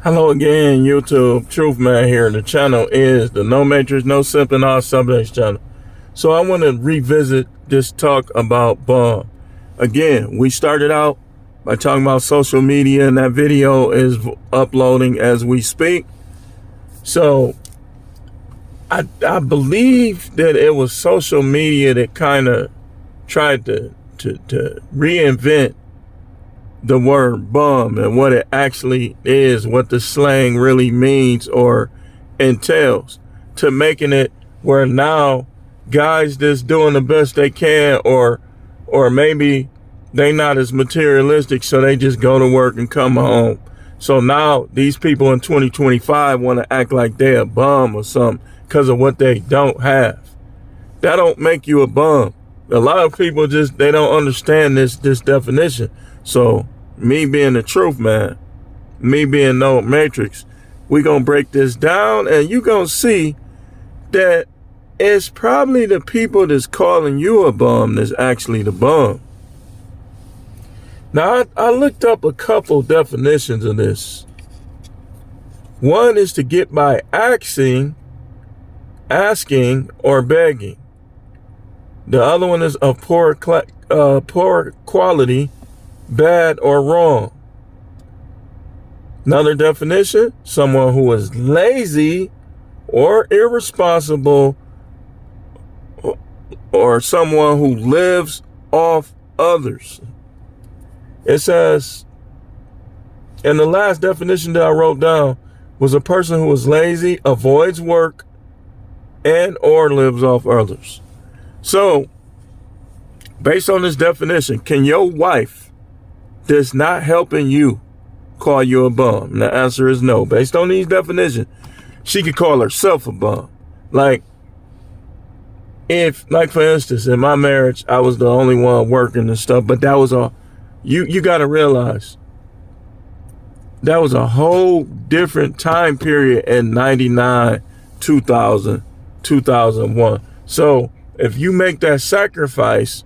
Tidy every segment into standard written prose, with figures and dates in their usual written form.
Hello again, YouTube. Truth Man here. The channel is the No Matrix, No Simping, All Subjects channel. So I want to revisit this talk about bum. Again, we started out by talking about social media, and that video is uploading as we speak. So I believe that it was social media that kind of tried to reinvent the word bum and what it actually is, what the slang really means or entails, to making it where now guys just doing the best they can, or maybe they not as materialistic, so they just go to work and come home. So now these people in 2025 want to act like they're a bum or something because of what they don't have. That don't make you a bum. A lot of people they don't understand this definition. So me being the truth man, me being No Matrix, we gonna break this down, and you gonna see that it's probably the people that's calling you a bum that's actually the bum. Now, I looked up a couple definitions of this. One is to get by asking, or begging. The other one is of poor quality, bad or wrong. Another definition, someone who is lazy or irresponsible, or someone who lives off others. It says, and the last definition that I wrote down was a person who is lazy, avoids work, and or lives off others. So, based on this definition, can your wife that's not helping you call you a bum? And the answer is no. Based on these definitions, she could call herself a bum. Like for instance, in my marriage, I was the only one working and stuff, but that was you got to realize that was a whole different time period in 99, 2000, 2001. So if you make that sacrifice,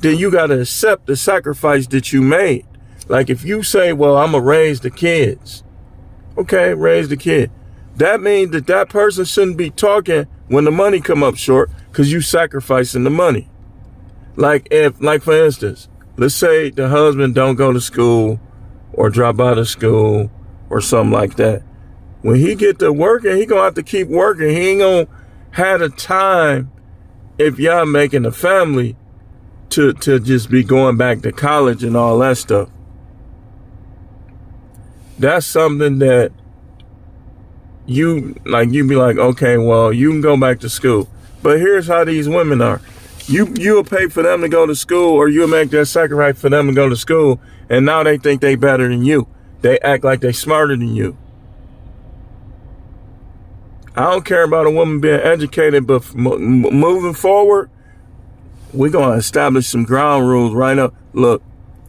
then you got to accept the sacrifice that you made. Like if you say, well, I'm going to raise the kids. Okay, raise the kid. That means that person shouldn't be talking when the money come up short, because you sacrificing the money. Like for instance, let's say the husband don't go to school or drop out of school or something like that. When he get to working, he going to have to keep working. He ain't going to have the time, if y'all making a family, to just be going back to college and all that stuff. That's something that you be like, okay, well, you can go back to school. But here's how these women are. You'll pay for them to go to school, or you'll make that sacrifice for them to go to school, and now they think they better than you. They act like they smarter than you. I don't care about a woman being educated, but moving forward, we're going to establish some ground rules right now. Look,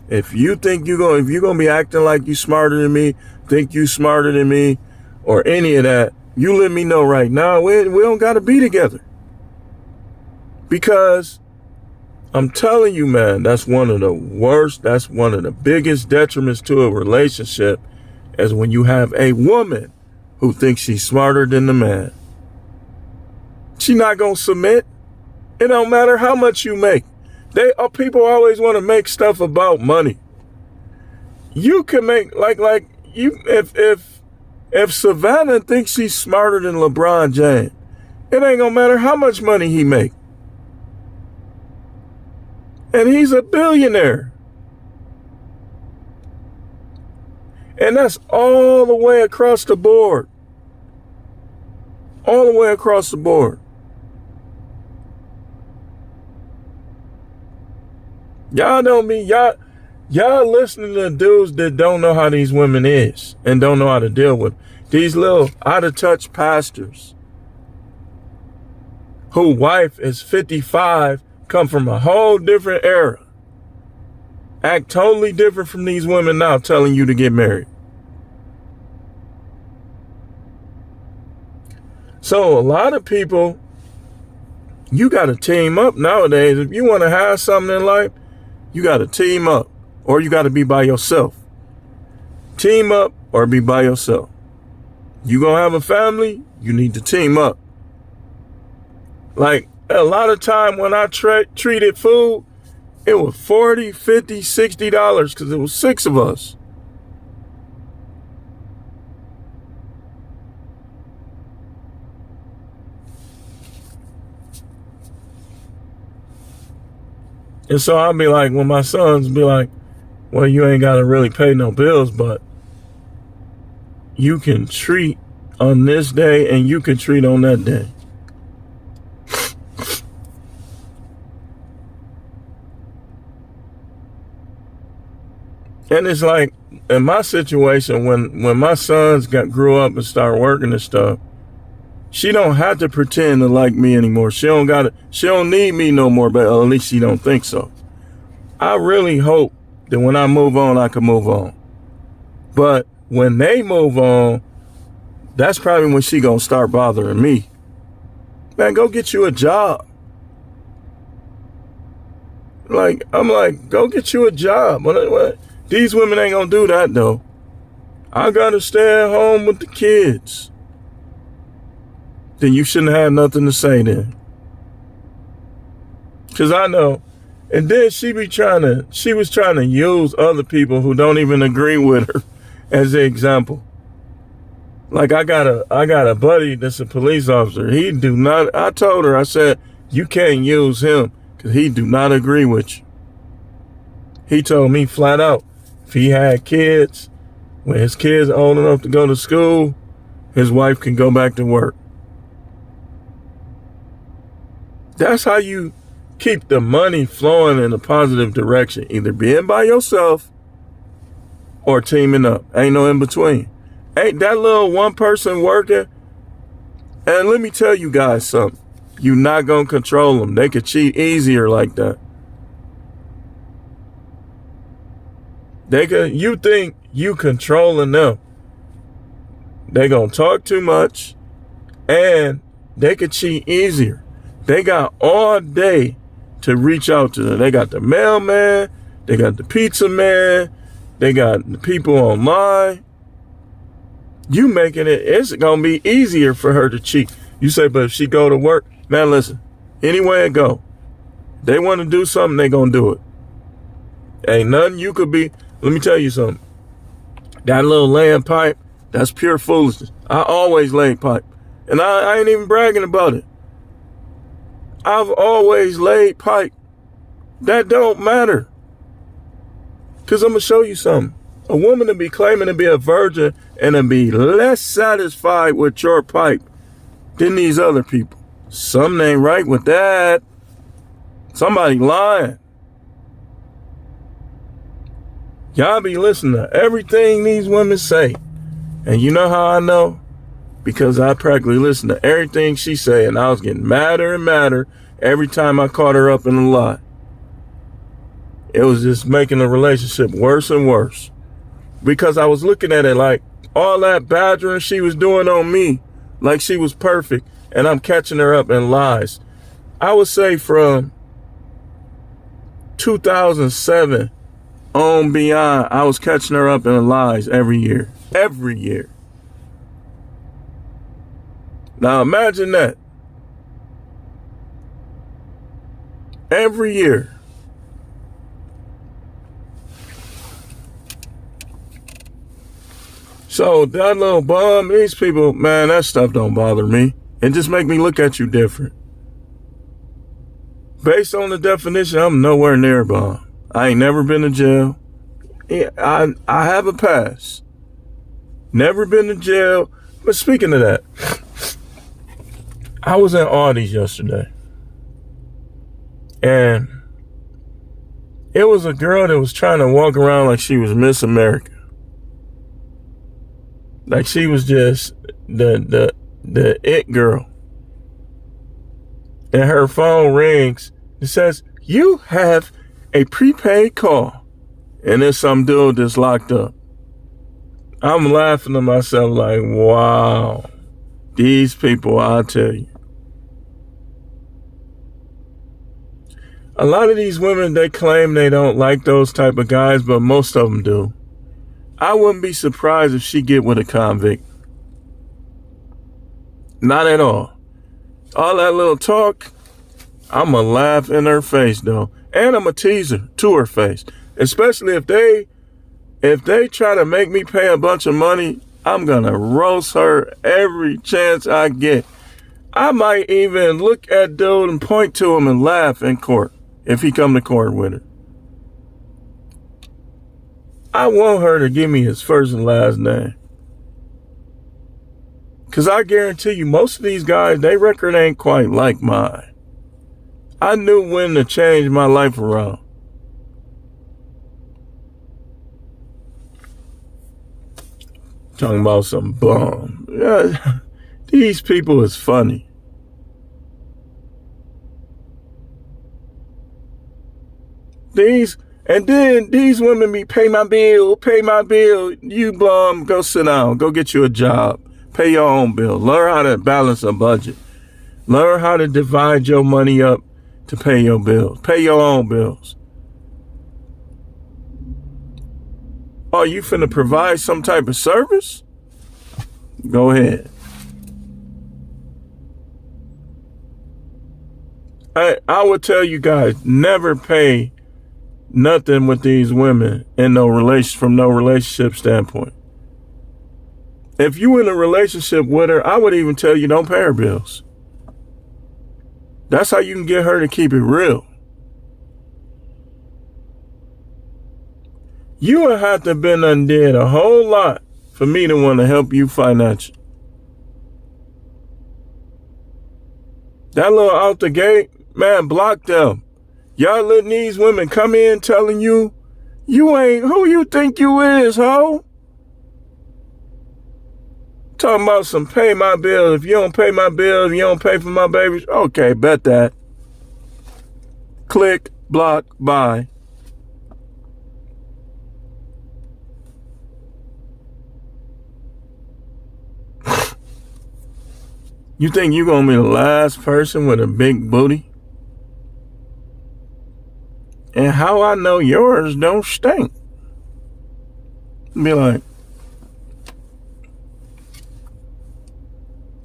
if you're going to be acting like you smarter than me, think you smarter than me, or any of that, you let me know right now. We don't got to be together. Because I'm telling you, man, that's one of the worst, that's one of the biggest detriments to a relationship, is when you have a woman who thinks she's smarter than the man. She's not going to submit. It don't matter how much you make. People always want to make stuff about money. You can make if Savannah thinks she's smarter than LeBron James, it ain't gonna matter how much money he make. And he's a billionaire. And that's all the way across the board. All the way across the board. Y'all listening to dudes that don't know how these women is and don't know how to deal with them. These little out of touch pastors whose wife is 55, come from a whole different era, act totally different from these women now telling you to get married. So a lot of people, you got to team up nowadays. If you want to have something in life, you got to team up, or you got to be by yourself. Team up or be by yourself. You gonna have a family, you need to team up. Like a lot of time when I treated food, it was $40, $50, $60 because it was 6 of us. And so I'll be like, when my sons be like, well, you ain't got to really pay no bills, but you can treat on this day and you can treat on that day. And it's like, in my situation, when my sons grew up and started working and stuff, she don't have to pretend to like me anymore. She don't need me no more, but at least she don't think so. I really hope that when I move on, I can move on. But when they move on, that's probably when she gonna start bothering me. Man, go get you a job. I'm like, go get you a job. What? These women ain't gonna do that though. I gotta stay at home with the kids. Then you shouldn't have nothing to say then. Cause I know. And then she was trying to use other people who don't even agree with her as an example. Like I got a buddy that's a police officer. I told her, I said, you can't use him because he do not agree with you. He told me flat out, if he had kids, when his kids are old enough to go to school, his wife can go back to work. That's how you keep the money flowing in a positive direction. Either being by yourself or teaming up. Ain't no in between. Ain't that little one person working? And let me tell you guys something. You're not going to control them. They could cheat easier like that. You think you controlling them. They going to talk too much and they could cheat easier. They got all day to reach out to them. They got the mailman, they got the pizza man, they got the people online. You making it's gonna be easier for her to cheat. You say, but if she go to work, man, listen, anywhere it go, they want to do something, they gonna do it. Ain't nothing you could be. Let me tell you something. That little laying pipe, that's pure foolishness. I always lay pipe, and I ain't even bragging about it. I've always laid pipe. That don't matter. Because I'm going to show you something. A woman to be claiming to be a virgin and to be less satisfied with your pipe than these other people. Something ain't right with that. Somebody lying. Y'all be listening to everything these women say. And you know how I know? Because I practically listened to everything she said, and I was getting madder and madder every time I caught her up in a lie. It was just making the relationship worse and worse. Because I was looking at it like all that badgering she was doing on me, like she was perfect, and I'm catching her up in lies. I would say from 2007 on beyond, I was catching her up in lies every year. Every year. Now imagine that. Every year. So that little bum, these people, man, that stuff don't bother me. It just make me look at you different. Based on the definition, I'm nowhere near a bum. I ain't never been to jail. I have a pass. Never been to jail. But speaking of that, I was in Audie's yesterday, and it was a girl that was trying to walk around like she was Miss America. Like she was just the it girl. And her phone rings. It says, you have a prepaid call. And there's some dude that's locked up. I'm laughing to myself like, wow, these people, I tell you. A lot of these women, they claim they don't like those type of guys, but most of them do. I wouldn't be surprised if she get with a convict. Not at all. All that little talk, I'ma laugh in her face though. And I'ma tease her to her face. Especially if they try to make me pay a bunch of money, I'm gonna roast her every chance I get. I might even look at dude and point to him and laugh in court if he come to court with her. I want her to give me his first and last name. Because I guarantee you, most of these guys, their record ain't quite like mine. I knew when to change my life around. Talking about some bum. Yeah, these people is funny. And then these women be pay my bill. You bum, go sit down, go get you a job. Pay your own bill. Learn how to balance a budget. Learn how to divide your money up to pay your bills. Pay your own bills. Oh, you finna provide some type of service? Go ahead. I would tell you guys, never pay nothing with these women in from no relationship standpoint. If you in a relationship with her, I would even tell you don't pay her bills. That's how you can get her to keep it real. You would have to have been undid a whole lot for me to want to help you financially. That little out the gate, man, block them. Y'all letting these women come in telling you ain't who you think you is, ho? Talking about some pay my bills. If you don't pay my bills, you don't pay for my babies. Okay, bet that. Click, block, bye. You think you gonna be the last person with a big booty? And how I know yours don't stink? Be like,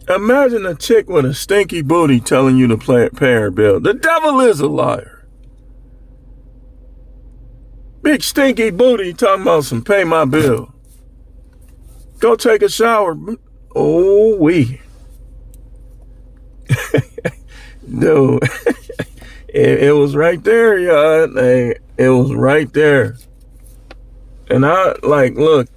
imagine a chick with a stinky booty telling you to pay her bill. The devil is a liar. Big stinky booty talking about some pay my bill. Go take a shower. Oh, we. Dude, it was right there, y'all. It was right there. And look,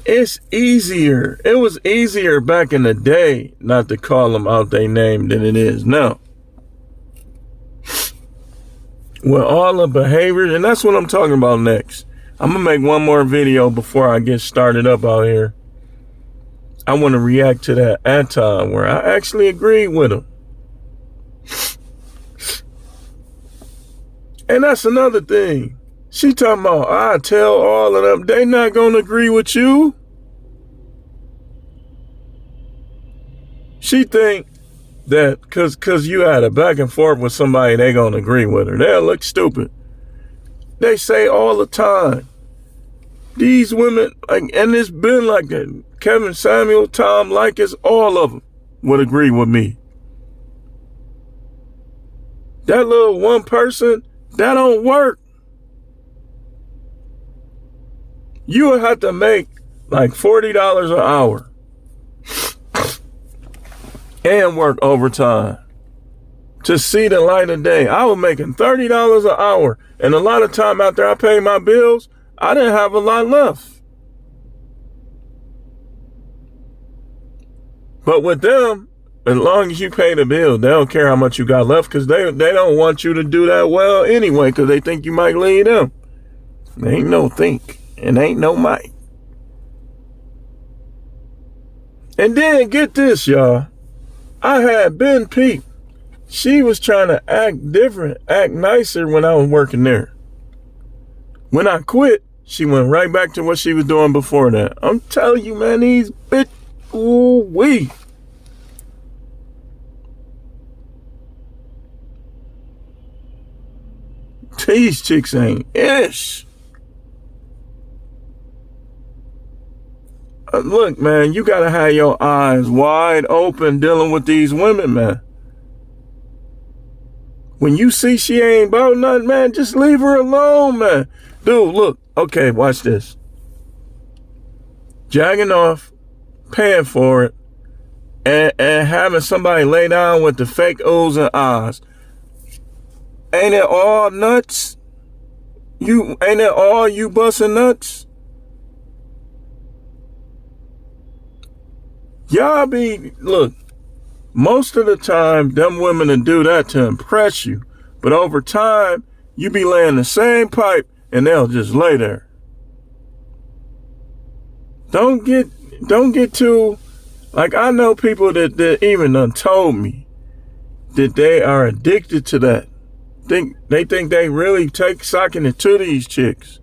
it's easier. It was easier back in the day not to call them out their name than it is now. With all the behaviors, and that's what I'm talking about next. I'm going to make one more video before I get started up out here. I want to react to that Anton where I actually agreed with him. And that's another thing. She talking about, I tell all of them, they not going to agree with you. She think that cause you had a back and forth with somebody, they going to agree with her. They'll look stupid. They say all the time. These women, and it's been like that. Kevin Samuel, Tom Leykis, all of them would agree with me. That little one person, that don't work. You would have to make like $40 an hour and work overtime to see the light of day. I was making $30 an hour, and a lot of time after I paid my bills, I didn't have a lot left. But with them, as long as you pay the bill, they don't care how much you got left because they don't want you to do that well anyway because they think you might lead them. There ain't no think and ain't no might. And then get this, y'all. I had Ben Peep. She was trying to act different, act nicer when I was working there. When I quit, she went right back to what she was doing before that. I'm telling you, man, these bitch, ooh-wee. These chicks ain't ish. Look, man, you gotta have your eyes wide open dealing with these women, man. When you see she ain't about nothing, man, just leave her alone, man. Dude, look, okay, watch this. Jagging off, paying for it, and having somebody lay down with the fake O's and I's. Ain't it all nuts? Ain't it all you busting nuts? Y'all look, most of the time, them women will do that to impress you. But over time, you be laying the same pipe and they'll just lay there. Don't get too, like, I know people that even done told me that they are addicted to that. They think they really sucking it to these chicks.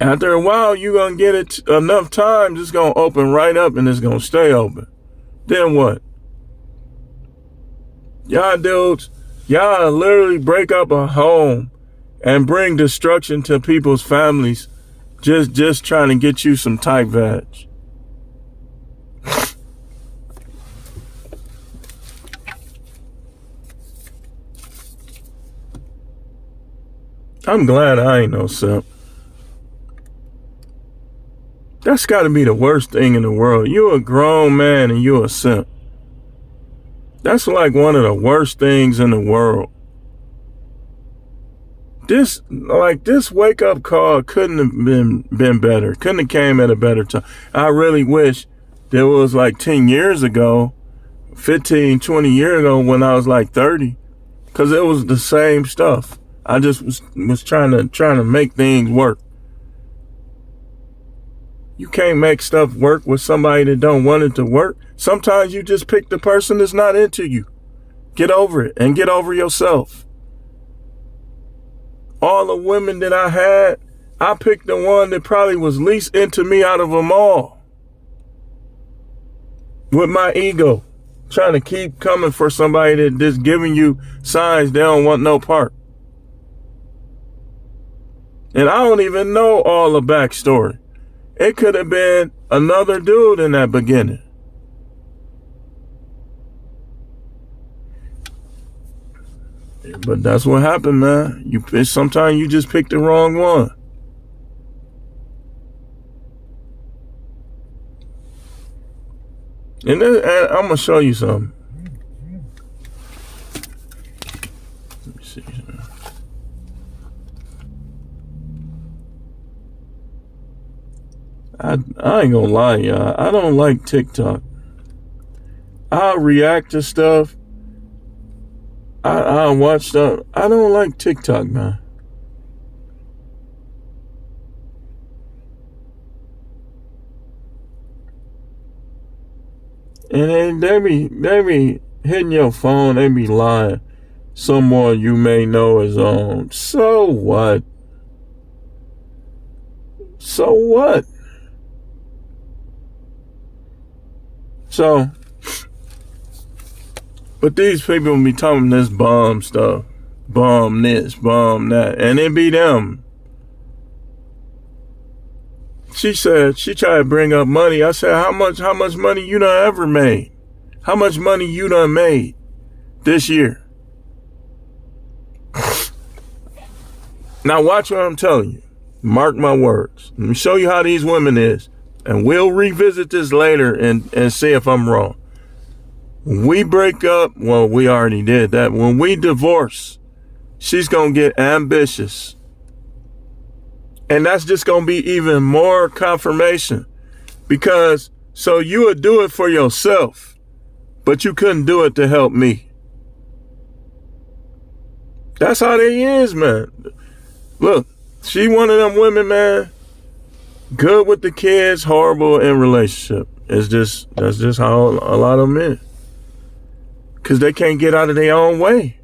After a while, you're going to get it enough times, it's going to open right up and it's going to stay open. Then what? Y'all dudes, y'all literally break up a home and bring destruction to people's families just trying to get you some tight veg. I'm glad I ain't no simp. That's got to be the worst thing in the world. You a grown man and you a simp. That's like one of the worst things in the world. This wake up call couldn't have been better. Couldn't have came at a better time. I really wish there was like 10 years ago, 15, 20 years ago when I was like 30, because it was the same stuff. I just was trying to make things work. You can't make stuff work with somebody that don't want it to work. Sometimes you just pick the person that's not into you. Get over it and get over yourself. All the women that I had, I picked the one that probably was least into me out of them all. With my ego, trying to keep coming for somebody that just giving you signs they don't want no part. And I don't even know all the backstory. It could have been another dude in that beginning. But that's what happened, man. Sometimes you just pick the wrong one. And I'm going to show you something. Let me see. I ain't gonna lie, y'all. I don't like TikTok. I'll react to stuff. I'll watch stuff. I don't like TikTok, man. And they be hitting your phone. They be lying. Someone you may know is on. So what? So what? So, but these people be talking this bomb stuff, bomb this, bomb that, and it be them. She said, she tried to bring up money. I said, how much money you done ever made? How much money you done made this year? Now watch what I'm telling you. Mark my words. Let me show you how these women is. And we'll revisit this later and see if I'm wrong. When we break up, well, we already did that. When we divorce, she's going to get ambitious. And that's just going to be even more confirmation. Because, so you would do it for yourself, but you couldn't do it to help me. That's how they is, man. Look, she one of them women, man. Good with the kids, horrible in relationship. That's just how a lot of them is. Because they can't get out of their own way.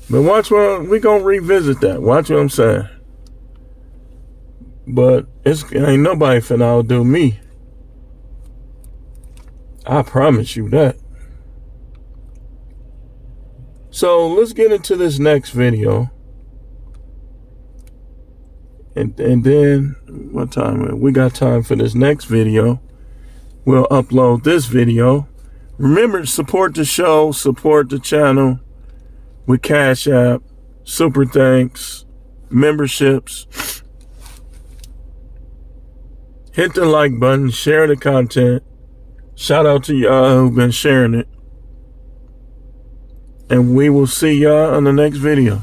But watch what we gonna revisit that. Watch what I'm saying. But ain't nobody finna outdo me. I promise you that. So let's get into this next video. And then what time? We got time for this next video. We'll upload this video. Remember to support the show, support the channel with Cash App, super thanks, memberships. Hit the like button, share the content. Shout out to y'all who've been sharing it. And we will see y'all on the next video.